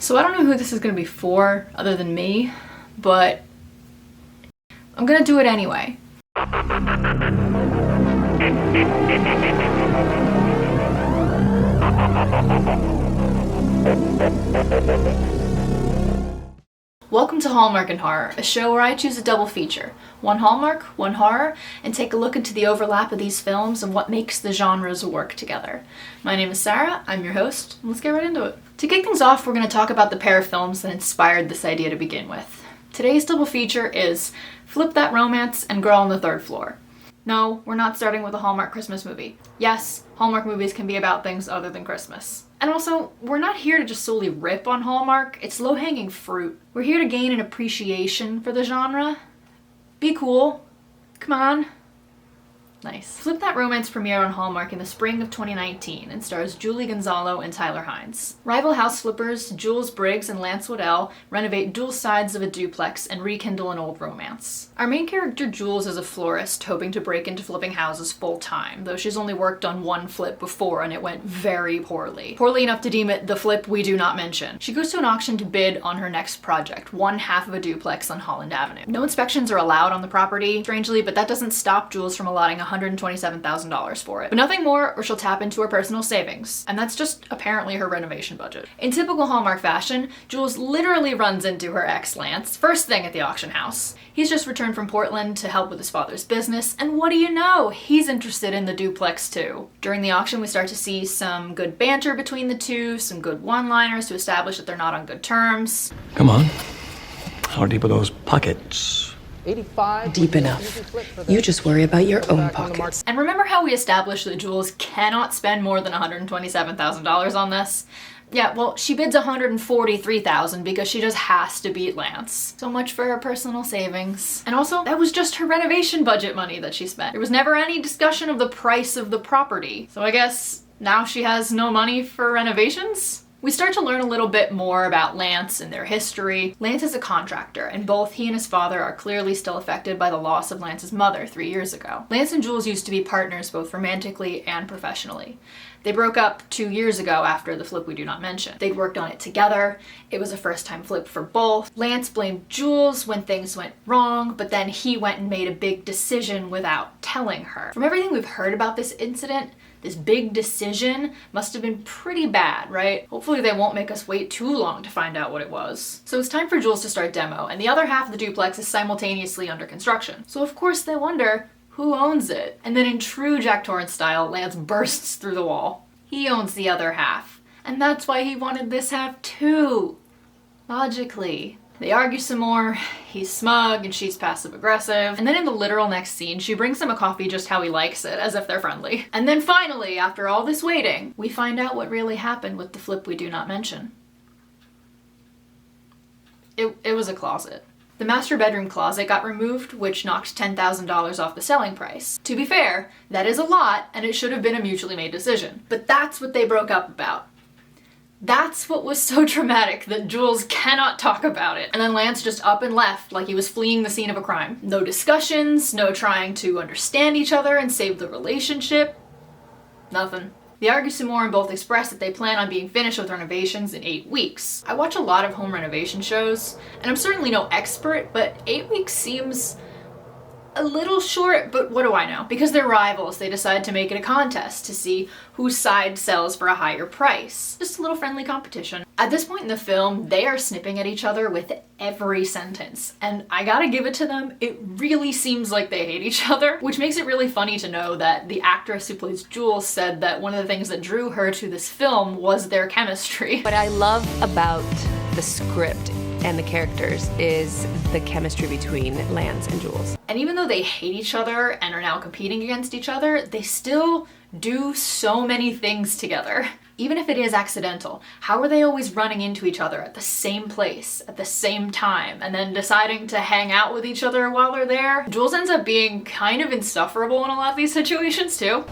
So I don't know who this is gonna be for, other than me, but I'm gonna do it anyway. Welcome to Hallmark and Horror, a show where I choose a double feature. One Hallmark, one horror, and take a look into the overlap of these films and what makes the genres work together. My name is Sarah, I'm your host, and let's get right into it. To kick things off, we're going to talk about the pair of films that inspired this idea to begin with. Today's double feature is Flip That Romance and Girl on the Third Floor. No, we're not starting with a Hallmark Christmas movie. Yes, Hallmark movies can be about things other than Christmas. And also, we're not here to just solely rip on Hallmark, it's low-hanging fruit. We're here to gain an appreciation for the genre. Be cool. Come on. Nice. Flip That Romance premiered on Hallmark in the spring of 2019 and stars Julie Gonzalo and Tyler Hynes. Rival house flippers Jules Briggs and Lance Waddell renovate dual sides of a duplex and rekindle an old romance. Our main character Jules is a florist hoping to break into flipping houses full time, though she's only worked on one flip before and it went very poorly. Poorly enough to deem it the flip we do not mention. She goes to an auction to bid on her next project, one half of a duplex on Holland Avenue. No inspections are allowed on the property, strangely, but that doesn't stop Jules from allotting $127,000 for it. But nothing more or she'll tap into her personal savings. And that's just apparently her renovation budget. In typical Hallmark fashion, Jules literally runs into her ex Lance first thing at the auction house. He's just returned from Portland to help with his father's business, and what do you know? He's interested in the duplex too. During the auction, we start to see some good banter between the two, some good one-liners to establish that they're not on good terms. Come on. How deep are those pockets? 85. Deep enough. You just worry about your own pockets. And remember how we established that Jules cannot spend more than $127,000 on this? Yeah, well, she bids $143,000 because she just has to beat Lance. So much for her personal savings. And also, that was just her renovation budget money that she spent. There was never any discussion of the price of the property. So I guess now she has no money for renovations? We start to learn a little bit more about Lance and their history. Lance is a contractor, and both he and his father are clearly still affected by the loss of Lance's mother 3 years ago. Lance and Jules used to be partners both romantically and professionally. They broke up 2 years ago after the flip we do not mention. They'd worked on it together. It was a first-time flip for both. Lance blamed Jules when things went wrong, but then he went and made a big decision without telling her. From everything we've heard about this incident, this big decision must have been pretty bad, right? Hopefully they won't make us wait too long to find out what it was. So it's time for Jules to start demo, and the other half of the duplex is simultaneously under construction. So of course they wonder, who owns it? And then in true Jack Torrance style, Lance bursts through the wall. He owns the other half. And that's why he wanted this half too. Logically. They argue some more, he's smug and she's passive aggressive, and then in the literal next scene, she brings him a coffee just how he likes it, as if they're friendly. And then finally, after all this waiting, we find out what really happened with the flip we do not mention. It was a closet. The master bedroom closet got removed, which knocked $10,000 off the selling price. To be fair, that is a lot, and it should have been a mutually made decision. But that's what they broke up about. That's what was so traumatic that Jules cannot talk about it. And then Lance just up and left like he was fleeing the scene of a crime. No discussions, no trying to understand each other and save the relationship. Nothing. They argue some more and both express that they plan on being finished with renovations in 8 weeks. I watch a lot of home renovation shows, and I'm certainly no expert, but 8 weeks seems a little short, but what do I know? Because they're rivals, they decide to make it a contest to see whose side sells for a higher price. Just a little friendly competition. At this point in the film, they are snipping at each other with every sentence, and I gotta give it to them, it really seems like they hate each other, which makes it really funny to know that the actress who plays Jules said that one of the things that drew her to this film was their chemistry. What I love about the script and the characters is the chemistry between Lance and Jules. And even though they hate each other and are now competing against each other, they still do so many things together. Even if it is accidental, how are they always running into each other at the same place, at the same time, and then deciding to hang out with each other while they're there? Jules ends up being kind of insufferable in a lot of these situations too.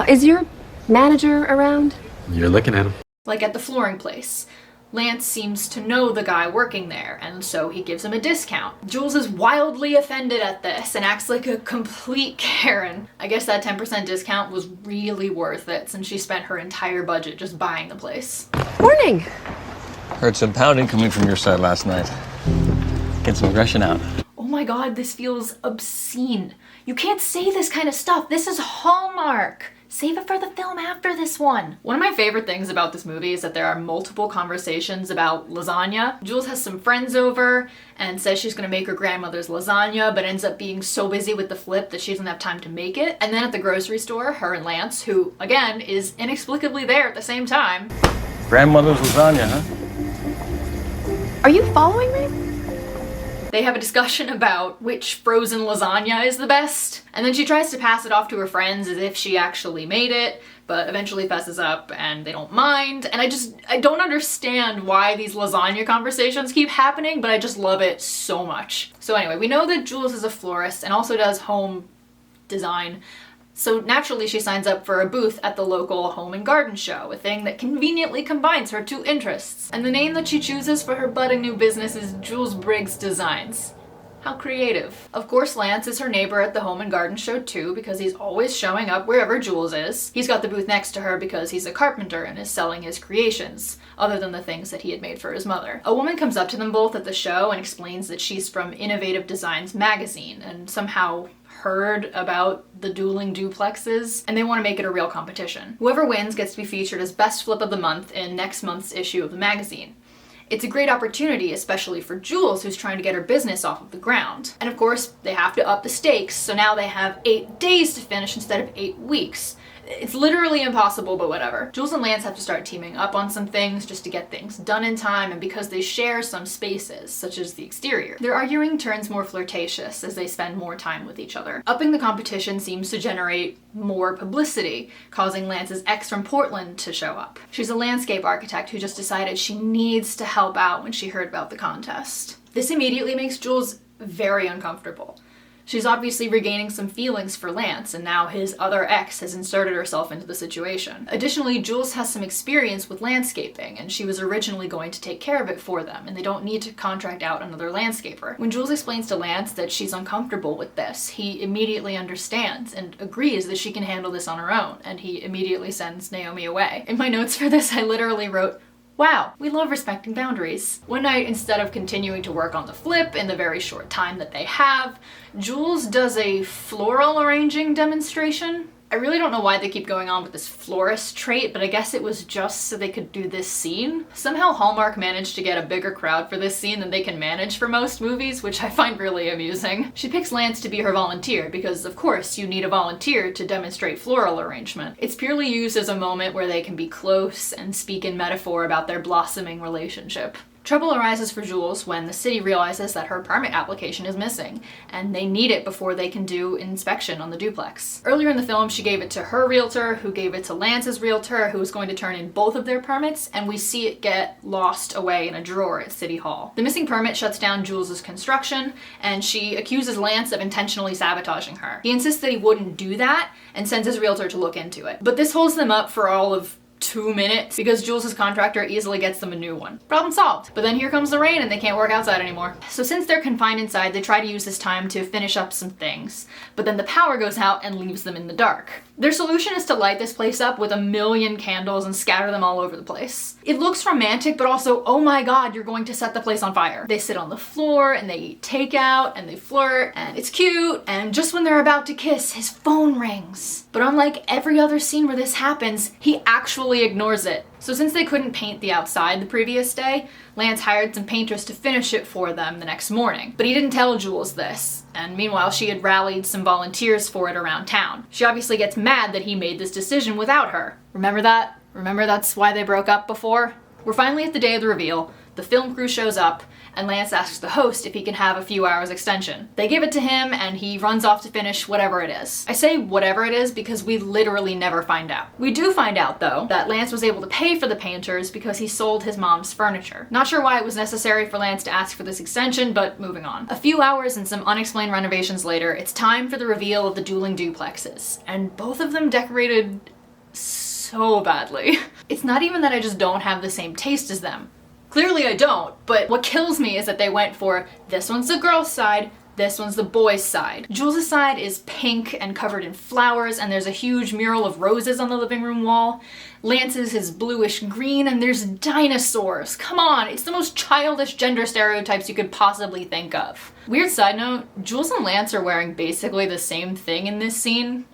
Is your manager around? You're looking at him. Like at the flooring place. Lance seems to know the guy working there, and so he gives him a discount. Jules is wildly offended at this and acts like a complete Karen. I guess that 10% discount was really worth it since she spent her entire budget just buying the place. Morning! Heard some pounding coming from your side last night. Get some aggression out. Oh my god, this feels obscene. You can't say this kind of stuff. This is Hallmark. Save it for the film after this one. One of my favorite things about this movie is that there are multiple conversations about lasagna. Jules has some friends over and says she's gonna make her grandmother's lasagna, but ends up being so busy with the flip that she doesn't have time to make it. And then at the grocery store, her and Lance, who, again, is inexplicably there at the same time. Grandmother's lasagna, huh? Are you following me? They have a discussion about which frozen lasagna is the best, and then she tries to pass it off to her friends as if she actually made it, but eventually fesses up and they don't mind. And I don't understand why these lasagna conversations keep happening, but I just love it so much. So anyway, we know that Jules is a florist and also does home design. So naturally she signs up for a booth at the local home and garden show, a thing that conveniently combines her two interests. And the name that she chooses for her budding new business is Jules Briggs Designs. How creative. Of course, Lance is her neighbor at the home and garden show too, because he's always showing up wherever Jules is. He's got the booth next to her because he's a carpenter and is selling his creations, other than the things that he had made for his mother. A woman comes up to them both at the show and explains that she's from Innovative Designs magazine and somehow heard about the dueling duplexes, and they want to make it a real competition. Whoever wins gets to be featured as best flip of the month in next month's issue of the magazine. It's a great opportunity, especially for Jules, who's trying to get her business off of the ground. And of course, they have to up the stakes, so now they have 8 days to finish instead of 8 weeks. It's literally impossible, but whatever. Jules and Lance have to start teaming up on some things just to get things done in time, and because they share some spaces, such as the exterior. Their arguing turns more flirtatious as they spend more time with each other. Upping the competition seems to generate more publicity, causing Lance's ex from Portland to show up. She's a landscape architect who just decided she needs to help out when she heard about the contest. This immediately makes Jules very uncomfortable. She's obviously regaining some feelings for Lance, and now his other ex has inserted herself into the situation. Additionally, Jules has some experience with landscaping, and she was originally going to take care of it for them, and they don't need to contract out another landscaper. When Jules explains to Lance that she's uncomfortable with this, he immediately understands and agrees that she can handle this on her own, and he immediately sends Naomi away. In my notes for this, I literally wrote, "Wow, we love respecting boundaries." One night, instead of continuing to work on the flip in the very short time that they have, Jules does a floral arranging demonstration. I really don't know why they keep going on with this florist trait, but I guess it was just so they could do this scene. Somehow Hallmark managed to get a bigger crowd for this scene than they can manage for most movies, which I find really amusing. She picks Lance to be her volunteer because, of course, you need a volunteer to demonstrate floral arrangement. It's purely used as a moment where they can be close and speak in metaphor about their blossoming relationship. Trouble arises for Jules when the city realizes that her permit application is missing, and they need it before they can do an inspection on the duplex. Earlier in the film, she gave it to her realtor, who gave it to Lance's realtor, who was going to turn in both of their permits, and we see it get lost away in a drawer at City Hall. The missing permit shuts down Jules's construction, and she accuses Lance of intentionally sabotaging her. He insists that he wouldn't do that, and sends his realtor to look into it. But this holds them up for all of 2 minutes because Jules's contractor easily gets them a new one. Problem solved. But then here comes the rain and they can't work outside anymore. So since they're confined inside, they try to use this time to finish up some things. But then the power goes out and leaves them in the dark. Their solution is to light this place up with 1,000,000 candles and scatter them all over the place. It looks romantic, but also, oh my god, you're going to set the place on fire. They sit on the floor and they eat takeout and they flirt and it's cute, and just when they're about to kiss, his phone rings. But unlike every other scene where this happens, he actually ignores it. So since they couldn't paint the outside the previous day, Lance hired some painters to finish it for them the next morning. But he didn't tell Jules this, and meanwhile she had rallied some volunteers for it around town. She obviously gets mad that he made this decision without her. Remember that? Remember that's why they broke up before? We're finally at the day of the reveal. The film crew shows up, and Lance asks the host if he can have a few hours extension. They give it to him, and he runs off to finish whatever it is. I say whatever it is because we literally never find out. We do find out, though, that Lance was able to pay for the painters because he sold his mom's furniture. Not sure why it was necessary for Lance to ask for this extension, but moving on. A few hours and some unexplained renovations later, it's time for the reveal of the dueling duplexes, and both of them decorated so badly. It's not even that I just don't have the same taste as them. Clearly I don't, but what kills me is that they went for this one's the girl's side, This one's the boys' side. Jules' side is pink and covered in flowers, and there's a huge mural of roses on the living room wall. Lance's is bluish green, and there's dinosaurs. Come on, it's the most childish gender stereotypes you could possibly think of. Weird side note, Jules and Lance are wearing basically the same thing in this scene.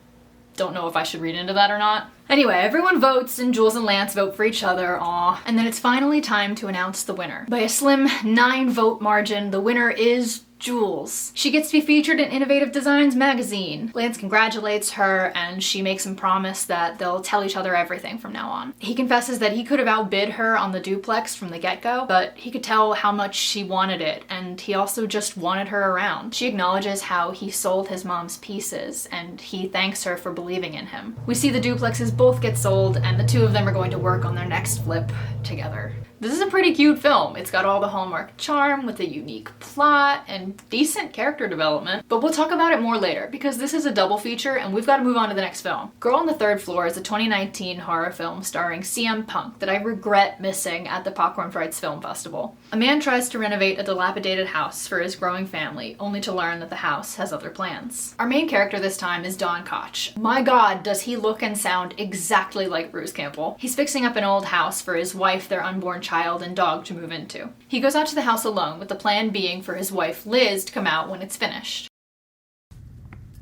Don't know if I should read into that or not. Anyway, everyone votes and Jules and Lance vote for each other, aw. And then it's finally time to announce the winner. By a slim 9-vote margin, the winner is Jules. She gets to be featured in Innovative Designs magazine. Lance congratulates her and she makes him promise that they'll tell each other everything from now on. He confesses that he could have outbid her on the duplex from the get-go, but he could tell how much she wanted it, and he also just wanted her around. She acknowledges how he sold his mom's pieces, and he thanks her for believing in him. We see the duplexes both get sold, and the two of them are going to work on their next flip together. This is a pretty cute film. It's got all the Hallmark charm with a unique plot and decent character development, but we'll talk about it more later because this is a double feature and we've got to move on to the next film. Girl on the Third Floor is a 2019 horror film starring CM Punk that I regret missing at the Popcorn Frights Film Festival. A man tries to renovate a dilapidated house for his growing family, only to learn that the house has other plans. Our main character this time is Don Koch. My god, does he look and sound exactly like Bruce Campbell. He's fixing up an old house for his wife, their unborn child, and dog to move into. He goes out to the house alone, with the plan being for his wife Liz to come out when it's finished.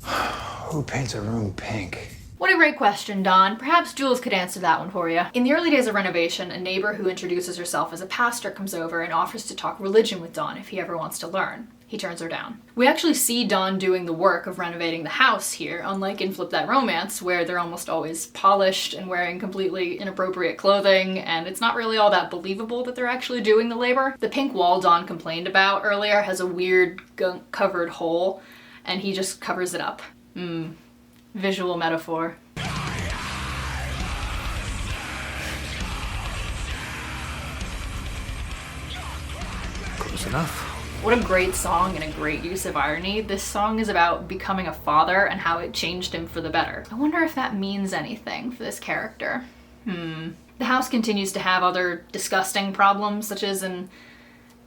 Who paints a room pink? What a great question, Don. Perhaps Jules could answer that one for you. In the early days of renovation, a neighbor who introduces herself as a pastor comes over and offers to talk religion with Don if he ever wants to learn. He turns her down. We actually see Don doing the work of renovating the house here, unlike in Flip That Romance, where they're almost always polished and wearing completely inappropriate clothing, and it's not really all that believable that they're actually doing the labor. The pink wall Don complained about earlier has a weird gunk-covered hole, and he just covers it up. Visual metaphor. Close enough. What a great song and a great use of irony. This song is about becoming a father and how it changed him for the better. I wonder if that means anything for this character. The house continues to have other disgusting problems, such as an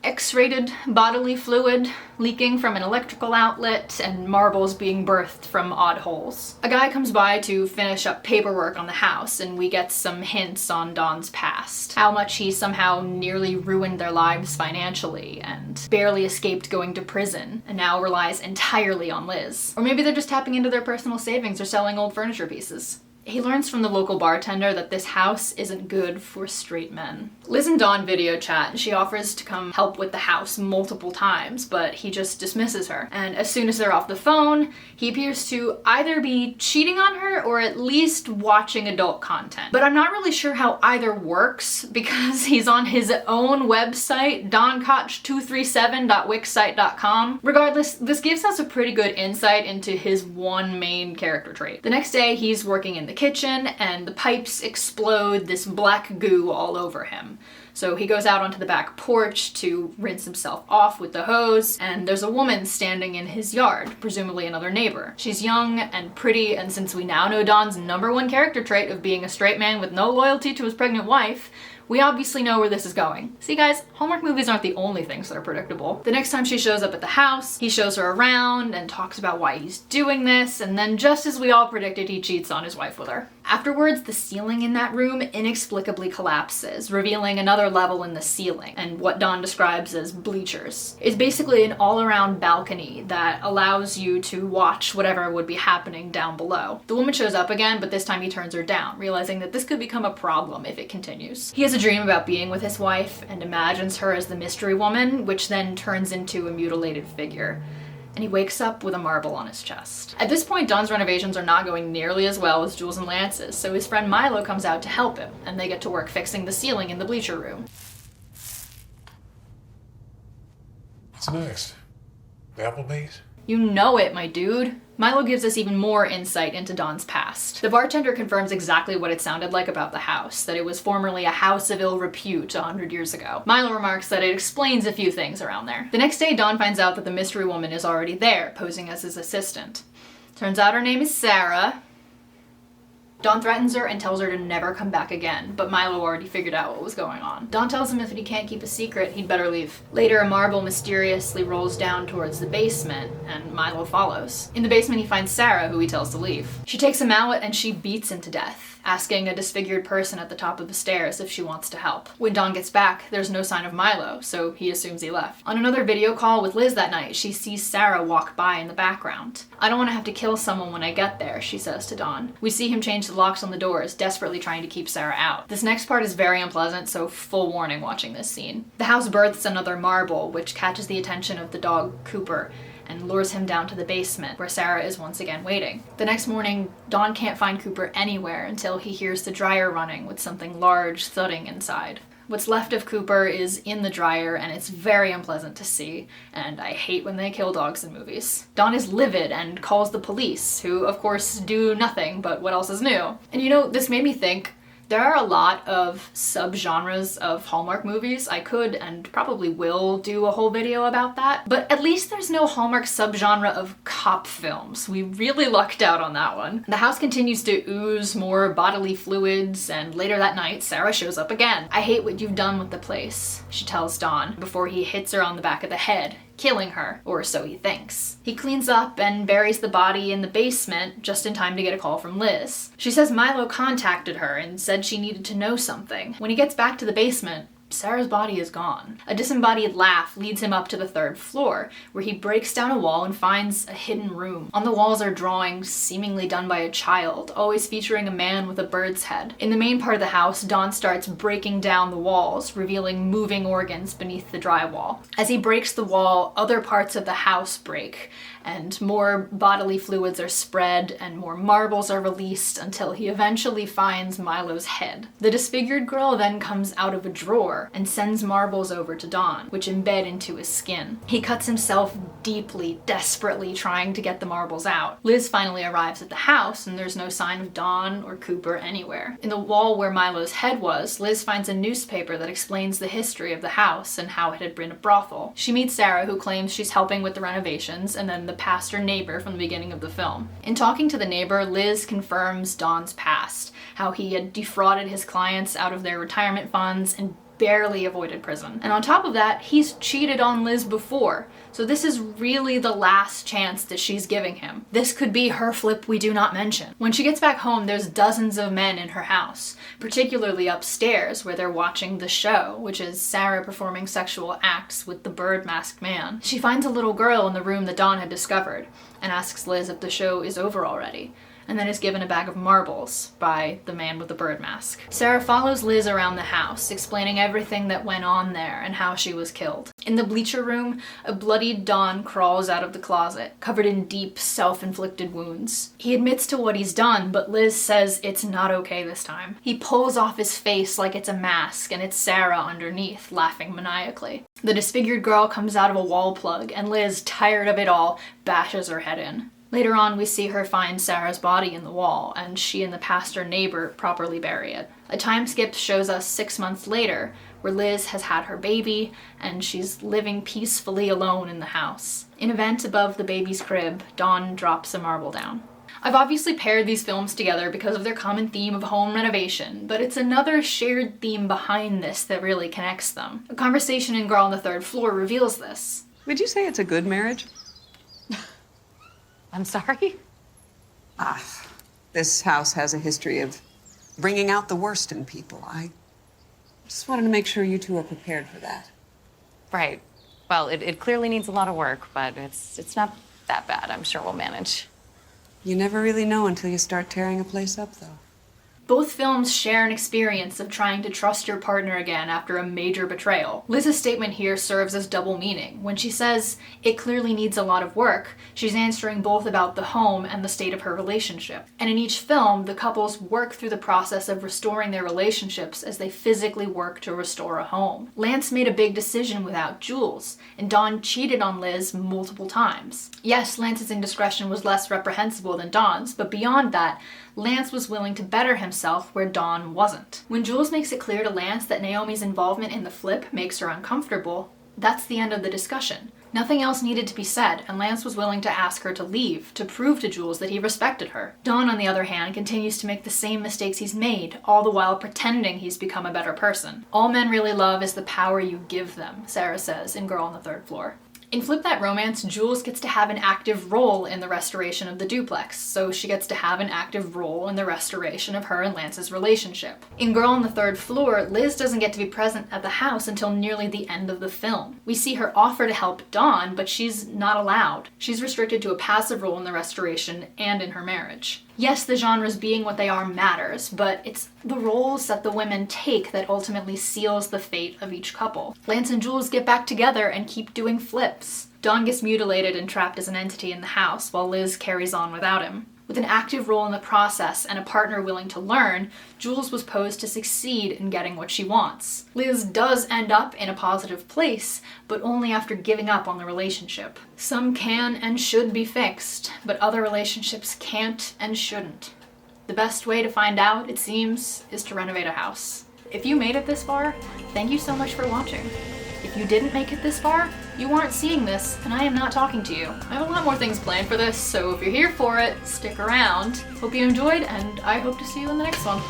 X-rated bodily fluid leaking from an electrical outlet and marbles being birthed from odd holes. A guy comes by to finish up paperwork on the house, and we get some hints on Don's past. How much he somehow nearly ruined their lives financially and barely escaped going to prison and now relies entirely on Liz. Or maybe they're just tapping into their personal savings or selling old furniture pieces. He learns from the local bartender that this house isn't good for straight men. Liz and Dawn video chat, and she offers to come help with the house multiple times, but he just dismisses her. And as soon as they're off the phone, he appears to either be cheating on her or at least watching adult content. But I'm not really sure how either works because he's on his own website, donkoch237.wixsite.com. Regardless, this gives us a pretty good insight into his one main character trait. The next day, he's working in the kitchen and the pipes explode this black goo all over him. So he goes out onto the back porch to rinse himself off with the hose, and there's a woman standing in his yard, presumably another neighbor. She's young and pretty, and since we now know Don's #1 character trait of being a straight man with no loyalty to his pregnant wife, we obviously know where this is going. See guys, Hallmark movies aren't the only things that are predictable. The next time she shows up at the house, he shows her around and talks about why he's doing this, and then just as we all predicted, he cheats on his wife with her. Afterwards, the ceiling in that room inexplicably collapses, revealing another level in the ceiling, and what Dawn describes as bleachers. It's basically an all-around balcony that allows you to watch whatever would be happening down below. The woman shows up again, but this time he turns her down, realizing that this could become a problem if it continues. He has a dream about being with his wife and imagines her as the mystery woman, which then turns into a mutilated figure. And he wakes up with a marble on his chest. At this point, Don's renovations are not going nearly as well as Jules and Lance's, so his friend Milo comes out to help him, and they get to work fixing the ceiling in the bleacher room. What's next? The Applebee's? You know it, my dude. Milo gives us even more insight into Don's past. The bartender confirms exactly what it sounded like about the house, that it was formerly a house of ill repute 100 years ago. Milo remarks that it explains a few things around there. The next day, Don finds out that the mystery woman is already there, posing as his assistant. Turns out her name is Sarah. Dawn threatens her and tells her to never come back again, but Milo already figured out what was going on. Dawn tells him if he can't keep a secret, he'd better leave. Later, a marble mysteriously rolls down towards the basement, and Milo follows. In the basement, he finds Sarah, who he tells to leave. She takes a mallet and she beats him to death, asking a disfigured person at the top of the stairs if she wants to help. When Dawn gets back, there's no sign of Milo, so he assumes he left. On another video call with Liz that night, she sees Sarah walk by in the background. "I don't want to have to kill someone when I get there," she says to Dawn. We see him change the locks on the doors, desperately trying to keep Sarah out. This next part is very unpleasant, so full warning watching this scene. The house births another marble, which catches the attention of the dog Cooper and lures him down to the basement, where Sarah is once again waiting. The next morning, Dawn can't find Cooper anywhere until he hears the dryer running with something large thudding inside. What's left of Cooper is in the dryer, and it's very unpleasant to see, and I hate when they kill dogs in movies. Dawn is livid and calls the police, who of course do nothing, but what else is new? And you know, this made me think, there are a lot of subgenres of Hallmark movies. I could and probably will do a whole video about that, but at least there's no Hallmark subgenre of cop films. We really lucked out on that one. The house continues to ooze more bodily fluids, and later that night, Sarah shows up again. "I hate what you've done with the place," she tells Dawn, before he hits her on the back of the head, killing her, or so he thinks. He cleans up and buries the body in the basement just in time to get a call from Liz. She says Milo contacted her and said she needed to know something. When he gets back to the basement, Sarah's body is gone. A disembodied laugh leads him up to the 3rd floor, where he breaks down a wall and finds a hidden room. On the walls are drawings seemingly done by a child, always featuring a man with a bird's head. In the main part of the house, Dawn starts breaking down the walls, revealing moving organs beneath the drywall. As he breaks the wall, other parts of the house break, and more bodily fluids are spread and more marbles are released until he eventually finds Milo's head. The disfigured girl then comes out of a drawer and sends marbles over to Dawn, which embed into his skin. He cuts himself deeply, desperately trying to get the marbles out. Liz finally arrives at the house and there's no sign of Dawn or Cooper anywhere. In the wall where Milo's head was, Liz finds a newspaper that explains the history of the house and how it had been a brothel. She meets Sarah, who claims she's helping with the renovations, and then the pastor neighbor from the beginning of the film. In talking to the neighbor, Liz confirms Dawn's past, how he had defrauded his clients out of their retirement funds and barely avoided prison. And on top of that, he's cheated on Liz before, so this is really the last chance that she's giving him. This could be her flip we do not mention. When she gets back home, there's dozens of men in her house, particularly upstairs where they're watching the show, which is Sarah performing sexual acts with the bird-masked man. She finds a little girl in the room that Dawn had discovered and asks Liz if the show is over already, and then is given a bag of marbles by the man with the bird mask. Sarah follows Liz around the house, explaining everything that went on there and how she was killed. In the bleacher room, a bloodied Dawn crawls out of the closet, covered in deep, self-inflicted wounds. He admits to what he's done, but Liz says it's not okay this time. He pulls off his face like it's a mask, and it's Sarah underneath, laughing maniacally. The disfigured girl comes out of a wall plug, and Liz, tired of it all, bashes her head in. Later on, we see her find Sarah's body in the wall, and she and the pastor neighbor properly bury it. A time skip shows us 6 months later, where Liz has had her baby, and she's living peacefully alone in the house. In a vent above the baby's crib, Dawn drops a marble down. I've obviously paired these films together because of their common theme of home renovation, but it's another shared theme behind this that really connects them. A conversation in Girl on the Third Floor reveals this. Would you say it's a good marriage? I'm sorry? This house has a history of bringing out the worst in people. I just wanted to make sure you two are prepared for that. Right. Well, it clearly needs a lot of work, but it's not that bad. I'm sure we'll manage. You never really know until you start tearing a place up, though. Both films share an experience of trying to trust your partner again after a major betrayal. Liz's statement here serves as double meaning. When she says, it clearly needs a lot of work, she's answering both about the home and the state of her relationship. And in each film, the couples work through the process of restoring their relationships as they physically work to restore a home. Lance made a big decision without Jules, and Dawn cheated on Liz multiple times. Yes, Lance's indiscretion was less reprehensible than Dawn's, but beyond that, Lance was willing to better himself where Dawn wasn't. When Jules makes it clear to Lance that Naomi's involvement in the flip makes her uncomfortable, that's the end of the discussion. Nothing else needed to be said, and Lance was willing to ask her to leave, to prove to Jules that he respected her. Don, on the other hand, continues to make the same mistakes he's made, all the while pretending he's become a better person. All men really love is the power you give them, Sarah says in Girl on the Third Floor. In Flip That Romance, Jules gets to have an active role in the restoration of the duplex, so she gets to have an active role in the restoration of her and Lance's relationship. In Girl on the Third Floor, Liz doesn't get to be present at the house until nearly the end of the film. We see her offer to help Dawn, but she's not allowed. She's restricted to a passive role in the restoration and in her marriage. Yes, the genres being what they are matters, but it's the roles that the women take that ultimately seals the fate of each couple. Lance and Jules get back together and keep doing flips. Dawn gets mutilated and trapped as an entity in the house, while Liz carries on without him. With an active role in the process and a partner willing to learn, Jules was posed to succeed in getting what she wants. Liz does end up in a positive place, but only after giving up on the relationship. Some can and should be fixed, but other relationships can't and shouldn't. The best way to find out, it seems, is to renovate a house. If you made it this far, thank you so much for watching. If you didn't make it this far, you aren't seeing this, and I am not talking to you. I have a lot more things planned for this, so if you're here for it, stick around. Hope you enjoyed, and I hope to see you in the next one.